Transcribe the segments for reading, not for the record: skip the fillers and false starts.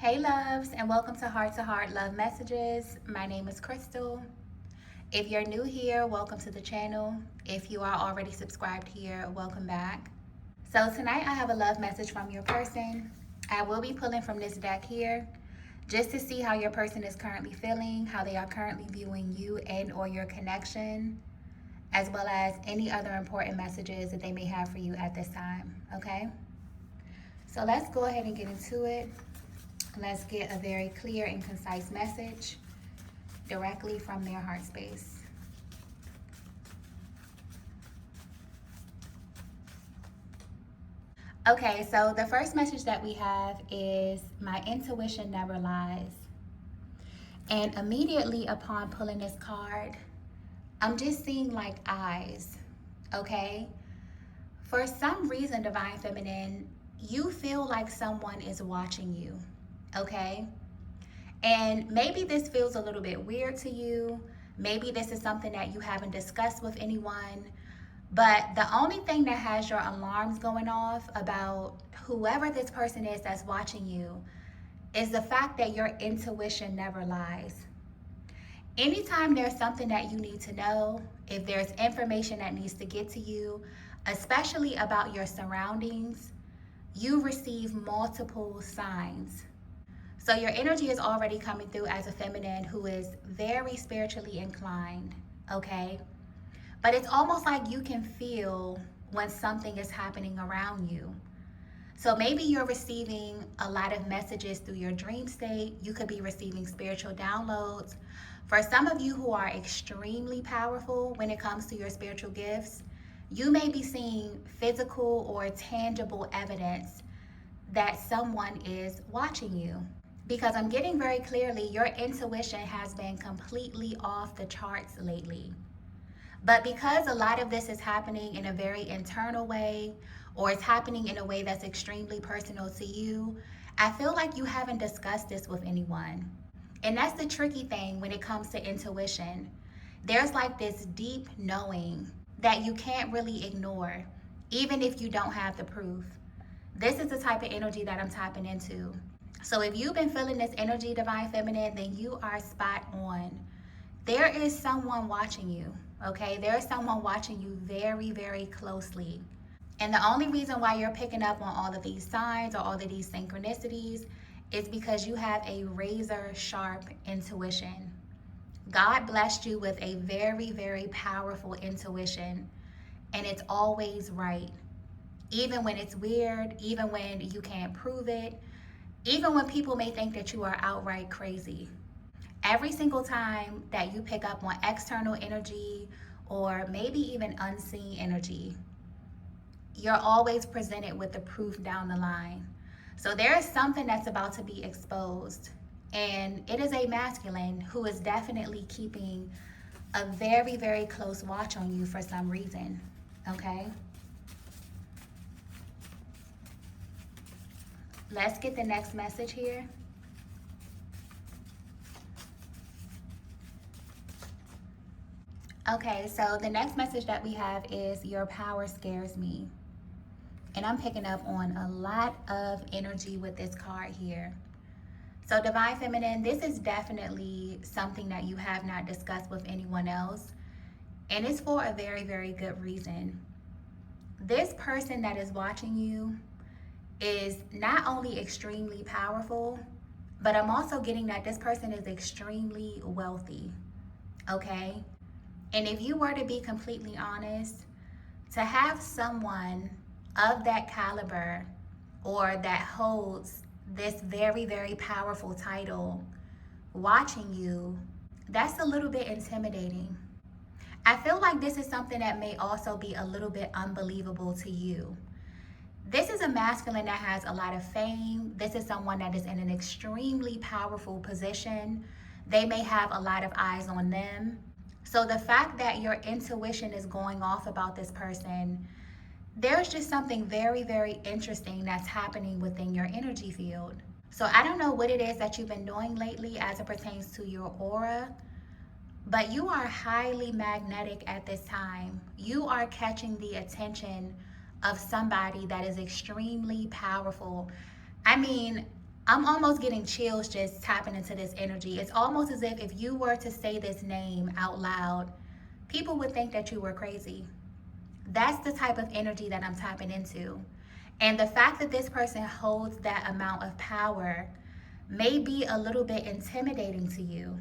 Hey loves, and welcome to Heart Love Messages. My name is Crystal. If you're new here, welcome to the channel. If you are already subscribed here, welcome back. So tonight I have a love message from your person. I will be pulling from this deck here just to see how your person is currently feeling, how they are currently viewing you and or your connection, as well as any other important messages that they may have for you at this time, okay? So let's go ahead and get into it. Let's get a very clear and concise message directly from their heart space. Okay, so the first message that we have is my intuition never lies. And immediately upon pulling this card, I'm just seeing like eyes, okay? For some reason, Divine Feminine, you feel like someone is watching you, okay? And maybe this feels a little bit weird to you. Maybe this is something that you haven't discussed with anyone. But the only thing that has your alarms going off about whoever this person is that's watching you is the fact that your intuition never lies. Anytime there's something that you need to know, if there's information that needs to get to you, especially about your surroundings, you receive multiple signs. So your energy is already coming through as a feminine who is very spiritually inclined, okay? But it's almost like you can feel when something is happening around you. So maybe you're receiving a lot of messages through your dream state. You could be receiving spiritual downloads. For some of you who are extremely powerful when it comes to your spiritual gifts, you may be seeing physical or tangible evidence that someone is watching you. Because I'm getting very clearly your intuition has been completely off the charts lately. But because a lot of this is happening in a very internal way, or it's happening in a way that's extremely personal to you, I feel like you haven't discussed this with anyone. And that's the tricky thing when it comes to intuition. There's like this deep knowing that you can't really ignore, even if you don't have the proof. This is the type of energy that I'm tapping into. So if you've been feeling this energy, Divine Feminine, then you are spot on. There is someone watching you, okay? There is someone watching you very, very closely. And the only reason why you're picking up on all of these signs or all of these synchronicities is because you have a razor sharp intuition. God blessed you with a very, very powerful intuition, and it's always right. Even when it's weird, even when you can't prove it, even when people may think that you are outright crazy. Every single time that you pick up on external energy or maybe even unseen energy, you're always presented with the proof down the line. So there is something that's about to be exposed, and it is a masculine who is definitely keeping a very, very close watch on you for some reason, okay? Let's get the next message here. Okay, so the next message that we have is your power scares me. And I'm picking up on a lot of energy with this card here. So Divine Feminine, this is definitely something that you have not discussed with anyone else. And it's for a very, very good reason. This person that is watching you is not only extremely powerful, but I'm also getting that this person is extremely wealthy, okay? And if you were to be completely honest, to have someone of that caliber or that holds this very, very powerful title watching you, that's a little bit intimidating. I feel like this is something that may also be a little bit unbelievable to you. This is a masculine that has a lot of fame. This is someone that is in an extremely powerful position. They may have a lot of eyes on them. So the fact that your intuition is going off about this person, there's just something very, very interesting that's happening within your energy field. So I don't know what it is that you've been doing lately as it pertains to your aura, but you are highly magnetic at this time. You are catching the attention of somebody that is extremely powerful. I mean, I'm almost getting chills just tapping into this energy. It's almost as if you were to say this name out loud, people would think that you were crazy. That's the type of energy that I'm tapping into. And the fact that this person holds that amount of power may be a little bit intimidating to you.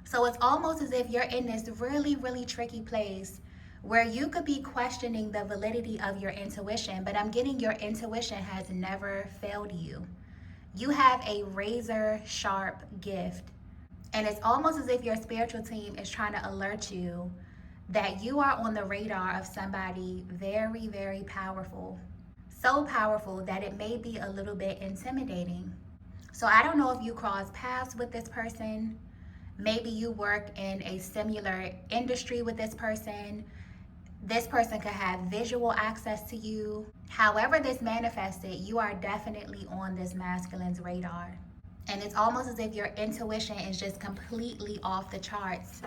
So it's almost as if you're in this really, really tricky place where you could be questioning the validity of your intuition, but I'm getting your intuition has never failed you. You have a razor sharp gift. And it's almost as if your spiritual team is trying to alert you that you are on the radar of somebody very, very powerful. So powerful that it may be a little bit intimidating. So I don't know if you cross paths with this person. Maybe you work in a similar industry with this person. This person could have visual access to you. However this manifested, you are definitely on this masculine's radar. And it's almost as if your intuition is just completely off the charts,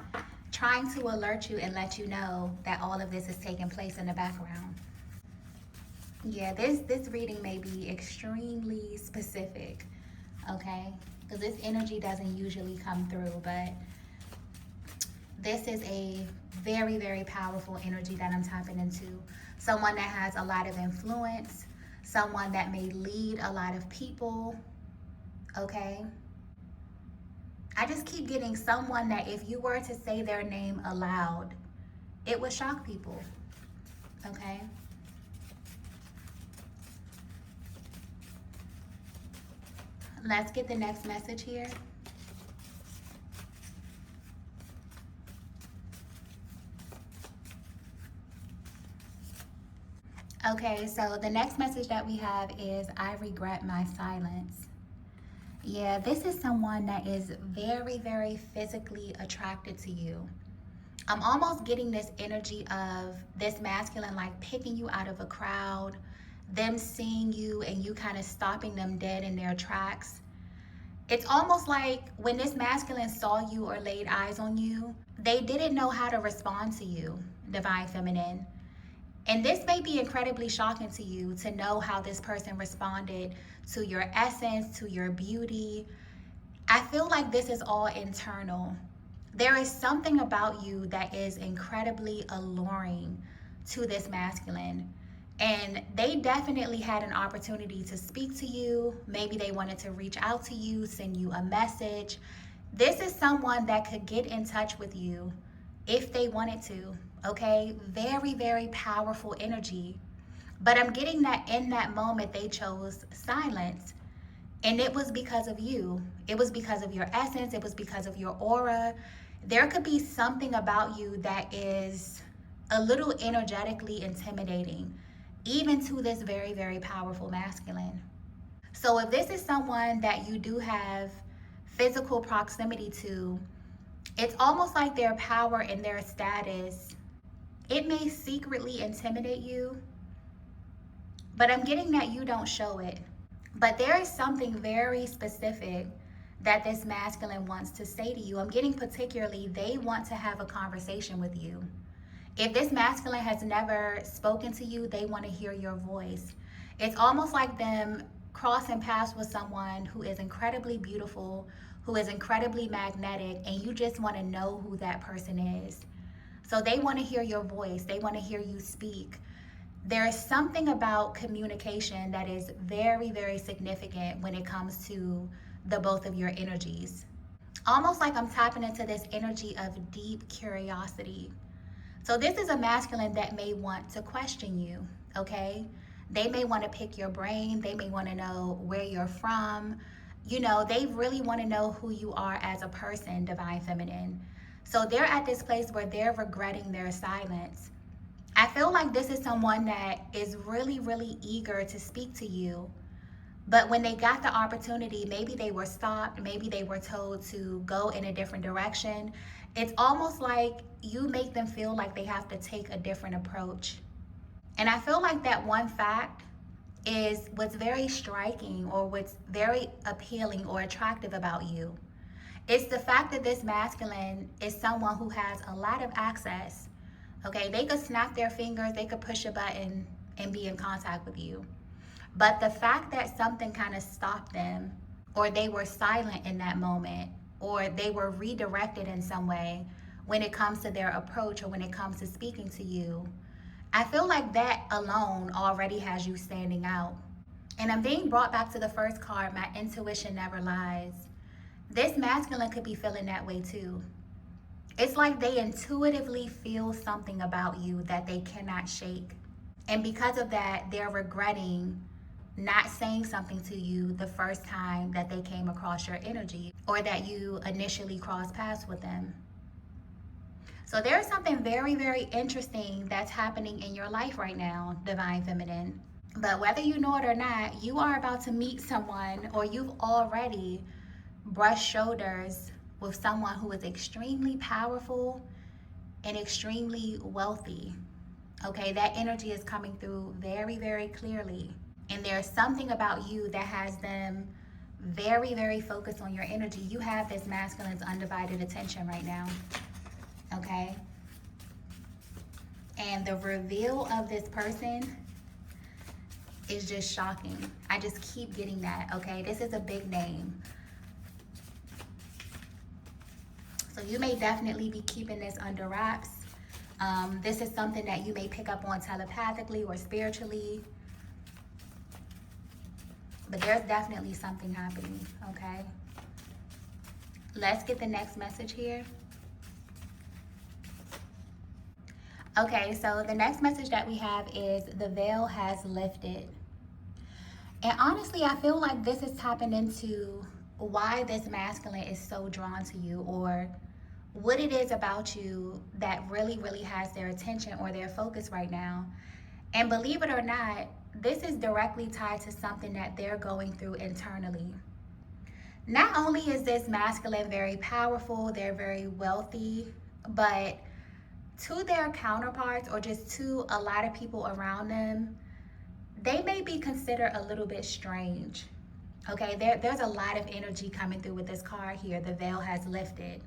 trying to alert you and let you know that all of this is taking place in the background. Yeah, this reading may be extremely specific, okay? Because this energy doesn't usually come through, but this is a very, very powerful energy that I'm tapping into. Someone that has a lot of influence, someone that may lead a lot of people, okay? I just keep getting someone that if you were to say their name aloud, it would shock people, okay? Let's get the next message here. Okay, so the next message that we have is, I regret my silence. Yeah, this is someone that is very, very physically attracted to you. I'm almost getting this energy of this masculine like picking you out of a crowd, them seeing you and you kind of stopping them dead in their tracks. It's almost like when this masculine saw you or laid eyes on you, they didn't know how to respond to you, Divine Feminine. And this may be incredibly shocking to you to know how this person responded to your essence, to your beauty. I feel like this is all internal. There is something about you that is incredibly alluring to this masculine. And they definitely had an opportunity to speak to you. Maybe they wanted to reach out to you, send you a message. This is someone that could get in touch with you if they wanted to. Okay, very, very powerful energy. But I'm getting that in that moment they chose silence. And it was because of you. It was because of your essence. It was because of your aura. There could be something about you that is a little energetically intimidating, even to this very, very powerful masculine. So if this is someone that you do have physical proximity to, it's almost like their power and their status, it may secretly intimidate you, but I'm getting that you don't show it. But there is something very specific that this masculine wants to say to you. I'm getting particularly, they want to have a conversation with you. If this masculine has never spoken to you, they want to hear your voice. It's almost like them crossing paths with someone who is incredibly beautiful, who is incredibly magnetic, and you just want to know who that person is. So they want to hear your voice. They want to hear you speak. There is something about communication that is very, very significant when it comes to the both of your energies. Almost like I'm tapping into this energy of deep curiosity. So this is a masculine that may want to question you, okay? They may want to pick your brain. They may want to know where you're from. You know, they really want to know who you are as a person, Divine Feminine. So they're at this place where they're regretting their silence. I feel like this is someone that is really, really eager to speak to you. But when they got the opportunity, maybe they were stopped, maybe they were told to go in a different direction. It's almost like you make them feel like they have to take a different approach. And I feel like that one fact is what's very striking or what's very appealing or attractive about you. It's the fact that this masculine is someone who has a lot of access. Okay, they could snap their fingers, they could push a button and be in contact with you. But the fact that something kind of stopped them or they were silent in that moment, or they were redirected in some way when it comes to their approach or when it comes to speaking to you. I feel like that alone already has you standing out. And I'm being brought back to the first card, my intuition never lies. This masculine could be feeling that way too. It's like they intuitively feel something about you that they cannot shake. And because of that, they're regretting not saying something to you the first time that they came across your energy or that you initially crossed paths with them. So there's something very, very interesting that's happening in your life right now, Divine Feminine. But whether you know it or not, you are about to meet someone, or you've already brushed shoulders with someone who is extremely powerful and extremely wealthy. Okay, that energy is coming through very, very clearly. And there's something about you that has them very, very focused on your energy. You have this masculine's undivided attention right now. Okay? And the reveal of this person is just shocking. I just keep getting that, okay? This is a big name. So you may definitely be keeping this under wraps. This is something that you may pick up on telepathically or spiritually. But there's definitely something happening, okay? Let's get the next message here. Okay, so the next message that we have is the veil has lifted. And honestly, I feel like this is tapping into why this masculine is so drawn to you, or what it is about you that really, really has their attention or their focus right now. And believe it or not, this is directly tied to something that they're going through internally. Not only is this masculine very powerful, they're very wealthy, but to their counterparts, or just to a lot of people around them, they may be considered a little bit strange. Okay, there's a lot of energy coming through with this card here. The veil has lifted.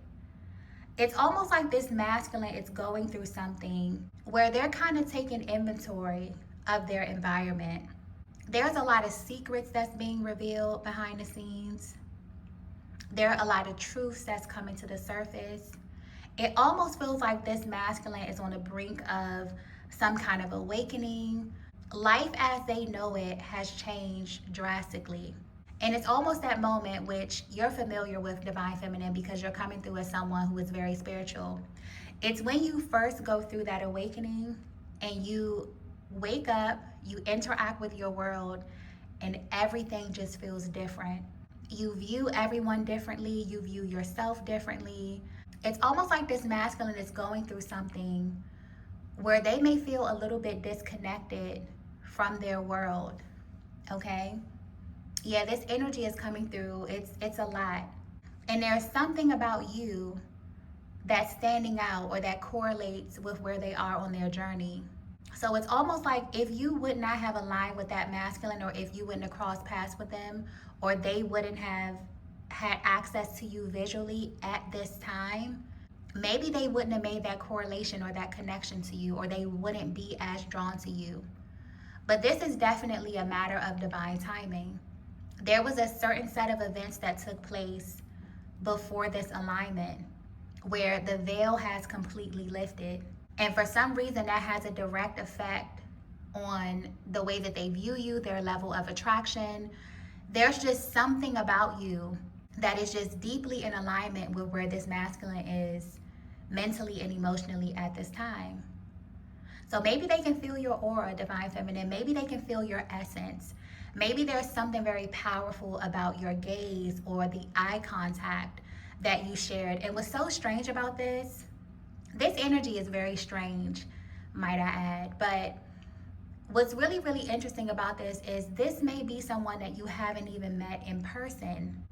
It's almost like this masculine is going through something where they're kind of taking inventory of their environment. There's a lot of secrets that's being revealed behind the scenes. There are a lot of truths that's coming to the surface. It almost feels like this masculine is on the brink of some kind of awakening. Life as they know it has changed drastically. And it's almost that moment which you're familiar with, Divine Feminine, because you're coming through as someone who is very spiritual. It's when you first go through that awakening and you wake up, you interact with your world, and everything just feels different. You view everyone differently, you view yourself differently. It's almost like this masculine is going through something where they may feel a little bit disconnected from their world, okay? Yeah, this energy is coming through. It's a lot. And there's something about you that's standing out or that correlates with where they are on their journey. So it's almost like if you would not have aligned with that masculine, or if you wouldn't have crossed paths with them, or they wouldn't have had access to you visually at this time, maybe they wouldn't have made that correlation or that connection to you, or they wouldn't be as drawn to you. But this is definitely a matter of divine timing. There was a certain set of events that took place before this alignment where the veil has completely lifted. And for some reason, that has a direct effect on the way that they view you, their level of attraction. There's just something about you that is just deeply in alignment with where this masculine is mentally and emotionally at this time. So maybe they can feel your aura, Divine Feminine. Maybe they can feel your essence. Maybe there's something very powerful about your gaze or the eye contact that you shared. And what's so strange about this energy is very strange, might I add. But what's really, really interesting about this may be someone that you haven't even met in person.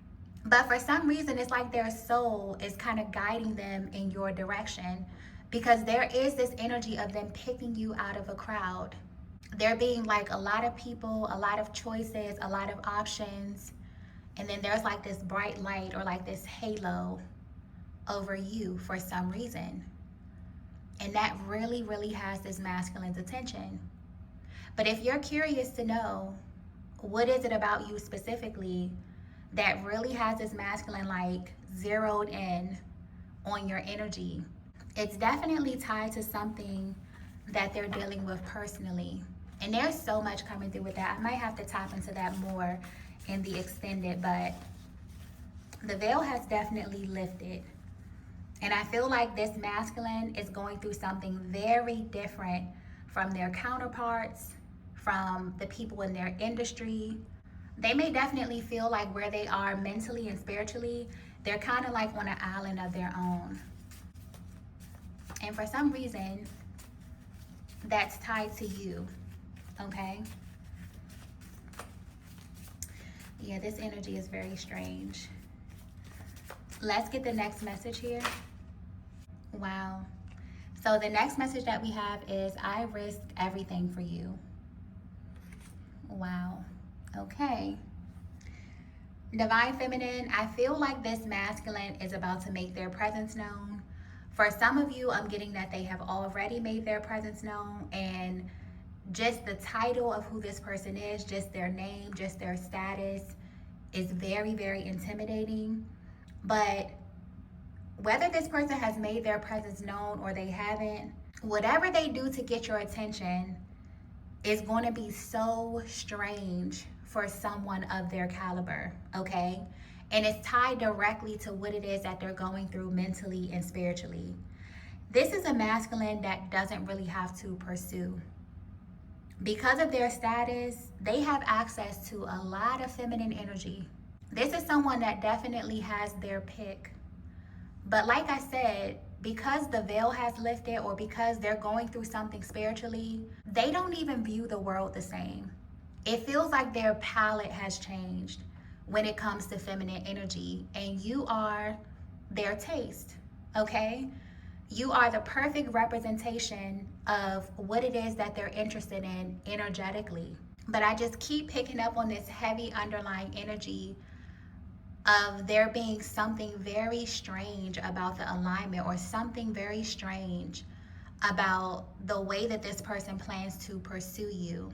But for some reason, it's like their soul is kind of guiding them in your direction, because there is this energy of them picking you out of a crowd. There being like a lot of people, a lot of choices, a lot of options. And then there's like this bright light or like this halo over you for some reason. And that really, really has this masculine's attention. But if you're curious to know what is it about you specifically that really has this masculine like zeroed in on your energy. It's definitely tied to something that they're dealing with personally. And there's so much coming through with that. I might have to tap into that more in the extended, but the veil has definitely lifted. And I feel like this masculine is going through something very different from their counterparts, from the people in their industry. They may definitely feel like where they are mentally and spiritually, they're kind of like on an island of their own. And for some reason, that's tied to you, okay? Yeah, this energy is very strange. Let's get the next message here. Wow. So the next message that we have is, I risk everything for you. Wow. Okay. Divine Feminine, I feel like this masculine is about to make their presence known. For some of you, I'm getting that they have already made their presence known, and just the title of who this person is, just their name, just their status is very, very intimidating. But whether this person has made their presence known or they haven't, whatever they do to get your attention is going to be so strange for someone of their caliber, okay? And it's tied directly to what it is that they're going through mentally and spiritually. This is a masculine that doesn't really have to pursue. Because of their status, they have access to a lot of feminine energy. This is someone that definitely has their pick. But like I said, because the veil has lifted or because they're going through something spiritually, they don't even view the world the same. It feels like their palette has changed when it comes to feminine energy, and you are their taste, okay? You are the perfect representation of what it is that they're interested in energetically. But I just keep picking up on this heavy underlying energy of there being something very strange about the alignment, or something very strange about the way that this person plans to pursue you.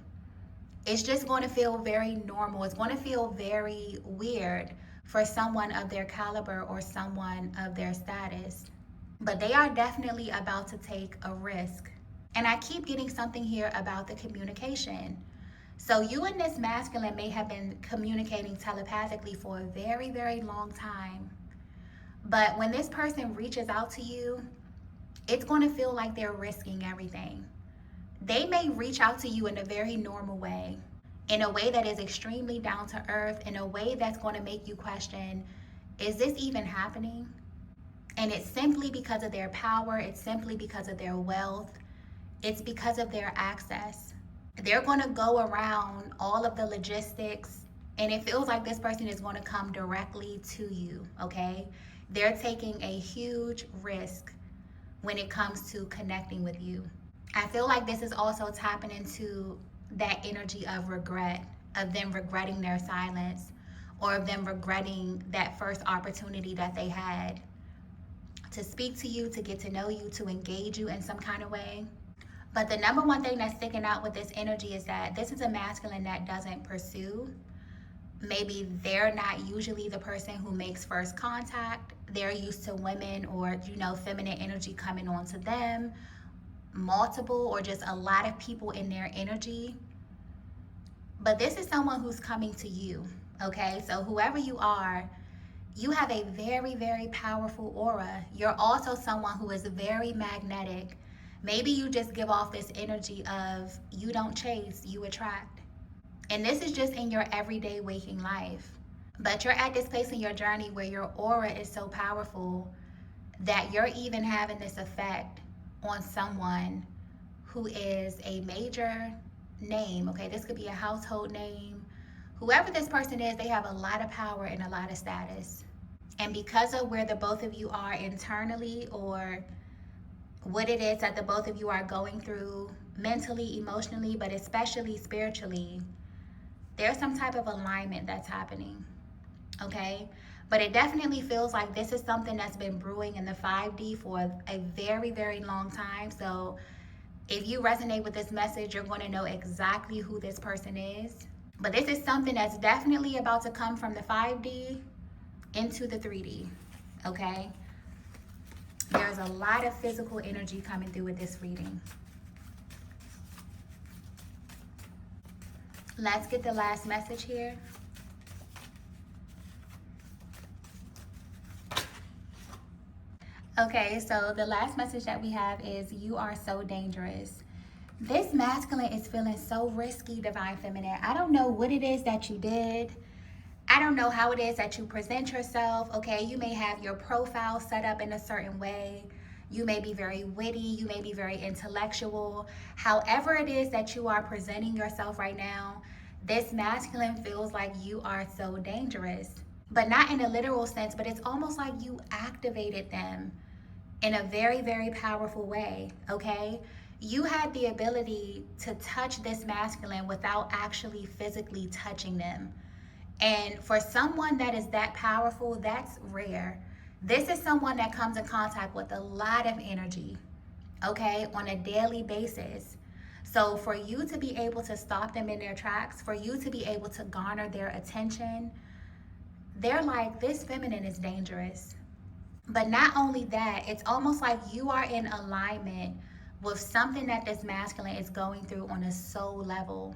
It's just going to feel very normal. It's going to feel very weird for someone of their caliber or someone of their status. But they are definitely about to take a risk. And I keep getting something here about the communication. So you and this masculine may have been communicating telepathically for a very, very long time. But when this person reaches out to you, it's going to feel like they're risking everything. They may reach out to you in a very normal way, in a way that is extremely down to earth, in a way that's going to make you question, is this even happening? And it's simply because of their power. It's simply because of their wealth. It's because of their access. They're going to go around all of the logistics, and it feels like this person is going to come directly to you, okay? They're taking a huge risk when it comes to connecting with you. I feel like this is also tapping into that energy of regret, of them regretting their silence, or of them regretting that first opportunity that they had to speak to you, to get to know you, to engage you in some kind of way. But the number one thing that's sticking out with this energy is that this is a masculine that doesn't pursue. Maybe they're not usually the person who makes first contact. They're used to women or, feminine energy coming on to them, multiple or just a lot of people in their energy. But this is someone who's coming to you, okay? So whoever you are, you have a very, very powerful aura. You're also someone who is very magnetic. Maybe you just give off this energy of you don't chase, you attract. And this is just in your everyday waking life. But you're at this place in your journey where your aura is so powerful that you're even having this effect on someone who is a major name, okay? This could be a household name. Whoever this person is, they have a lot of power and a lot of status. And because of where the both of you are internally, or what it is that the both of you are going through mentally, emotionally, but especially spiritually, there's some type of alignment that's happening, okay? But it definitely feels like this is something that's been brewing in the 5D for a very, very long time. So if you resonate with this message, you're going to know exactly who this person is. But this is something that's definitely about to come from the 5D into the 3D, okay? There's a lot of physical energy coming through with this reading. Let's get the last message here. Okay, so the last message that we have is you are so dangerous. This masculine is feeling so risky, Divine Feminine. I don't know what it is that you did. I don't know how it is that you present yourself, okay? You may have your profile set up in a certain way. You may be very witty. You may be very intellectual. However it is that you are presenting yourself right now, this masculine feels like you are so dangerous. But not in a literal sense, but it's almost like you activated them in a very, very powerful way, okay? You had the ability to touch this masculine without actually physically touching them. And for someone that is that powerful, that's rare. This is someone that comes in contact with a lot of energy, okay, on a daily basis. So for you to be able to stop them in their tracks, for you to be able to garner their attention, they're like, this feminine is dangerous. But not only that, it's almost like you are in alignment with something that this masculine is going through on a soul level.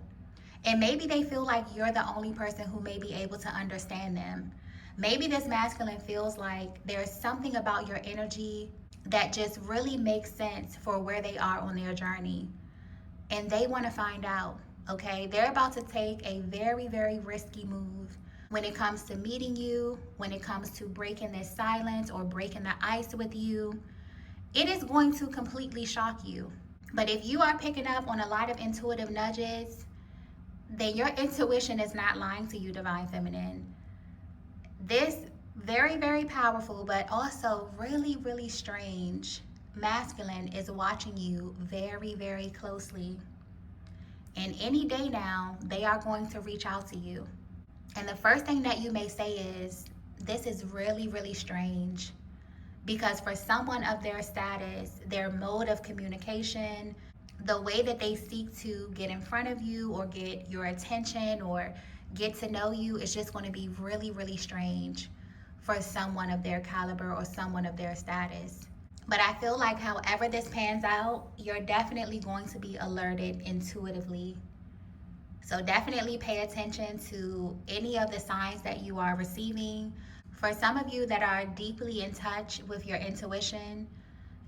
And maybe they feel like you're the only person who may be able to understand them. Maybe this masculine feels like there's something about your energy that just really makes sense for where they are on their journey. And they want to find out, okay? They're about to take a very, very risky move when it comes to meeting you, when it comes to breaking this silence or breaking the ice with you. It is going to completely shock you. But if you are picking up on a lot of intuitive nudges, then your intuition is not lying to you, Divine Feminine. This very, very powerful, but also really, really strange masculine is watching you very, very closely. And any day now, they are going to reach out to you. And the first thing that you may say is, this is really, really strange. Because for someone of their status, their mode of communication, the way that they seek to get in front of you or get your attention or get to know you is just going to be really, really strange for someone of their caliber or someone of their status. But I feel like however this pans out, you're definitely going to be alerted intuitively. So definitely pay attention to any of the signs that you are receiving. For some of you that are deeply in touch with your intuition,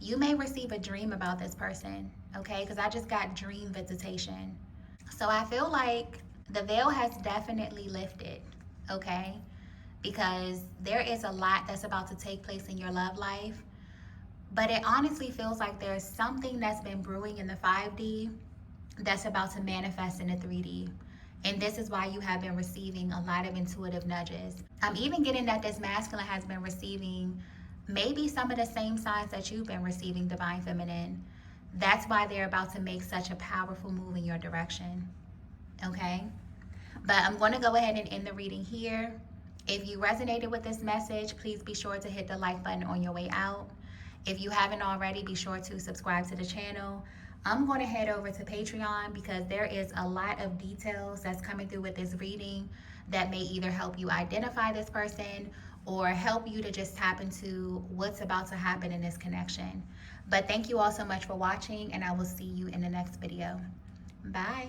you may receive a dream about this person, okay? Because I just got dream visitation. So I feel like the veil has definitely lifted, okay? Because there is a lot that's about to take place in your love life. But it honestly feels like there's something that's been brewing in the 5D that's about to manifest in the 3D. And this is why you have been receiving a lot of intuitive nudges. I'm even getting that this masculine has been receiving maybe some of the same signs that you've been receiving, Divine Feminine. That's why they're about to make such a powerful move in your direction, okay? But I'm going to go ahead and end the reading here. If you resonated with this message, please be sure to hit the like button on your way out. If you haven't already, be sure to subscribe to the channel. I'm going to head over to Patreon because there is a lot of details that's coming through with this reading that may either help you identify this person or help you to just tap into what's about to happen in this connection. But thank you all so much for watching, and I will see you in the next video. Bye.